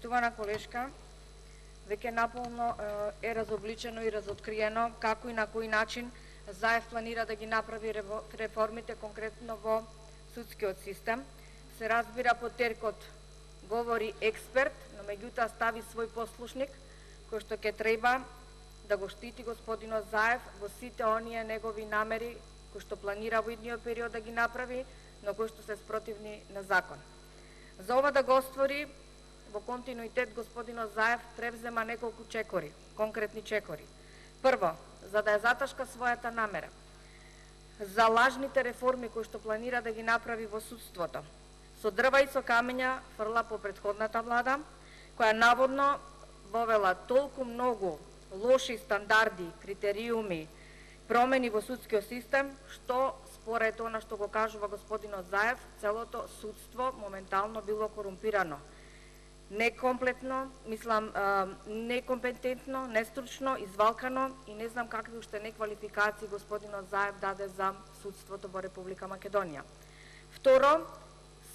Почитувана колешка, веќе наполно е разобличено и разоткриено како и на кој начин ЗАЕВ планира да ги направи реформите конкретно во судскиот систем. Се разбира по теркот говори експерт, но меѓутоа стави свој послушник кој што ќе треба да го штити господинот ЗАЕВ во сите оние негови намери кои што планира во идниот период да ги направи, но кои што се спротивни на закон. За ова да го оствори во континуитет господинот ЗАЕВ превзема неколку чекори, конкретни чекори. Прво, за да ја заташка својата намера, за лажните реформи кои што планира да ги направи во судството, со дрва и со камења фрла по претходната влада, која наводно вовела толку многу лоши стандарди, критериуми, промени во судскиот систем, што според она што го кажува господинот ЗАЕВ, целото судство моментално било корумпирано. Некомплетно, мислам, некомпетентно, нестручно, извалкано и не знам какви уште неквалификации господинот ЗАЕВ даде за судството во Република Македонија. Второ,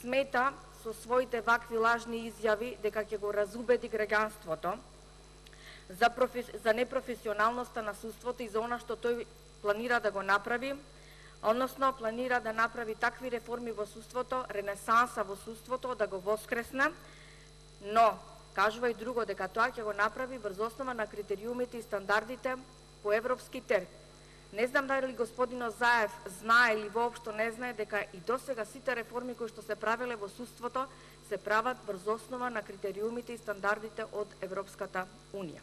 смета со своите вакви лажни изјави дека ќе го разубеди граѓанството за непрофесионалноста на судството и за она што тој планира да го направи, односно планира да направи такви реформи во судството, ренесанса во судството, да го воскресне, но кажува и друго, дека тоа ќе го направи врз основа на критериумите и стандардите по европски терк. Не знам дали господинот ЗАЕВ знае или воопшто не знае дека и досега сите реформи кои што се правеле во судството се прават врз основа на критериумите и стандардите од Европската Унија.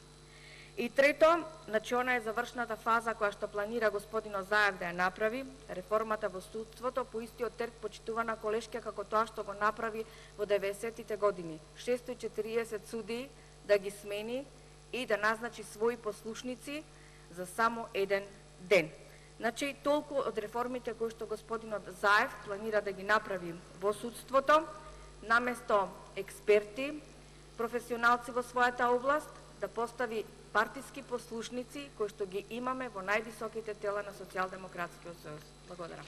И трето, значи она е завршната фаза која што планира господинот ЗАЕВ да ја направи, реформата во судството по истиот терк, почитувана колешка, како тоа што го направи во 90-тите години. 640 суди да ги смени и да назначи своји послушници за само еден ден. Значи, толку од реформите кои што господинот ЗАЕВ планира да ги направи во судството, наместо експерти, професионалци во својата област, да постави партиски послушници кои што ги имаме во највисоките тела на Социјалдемократскиот сојуз. Благодарам.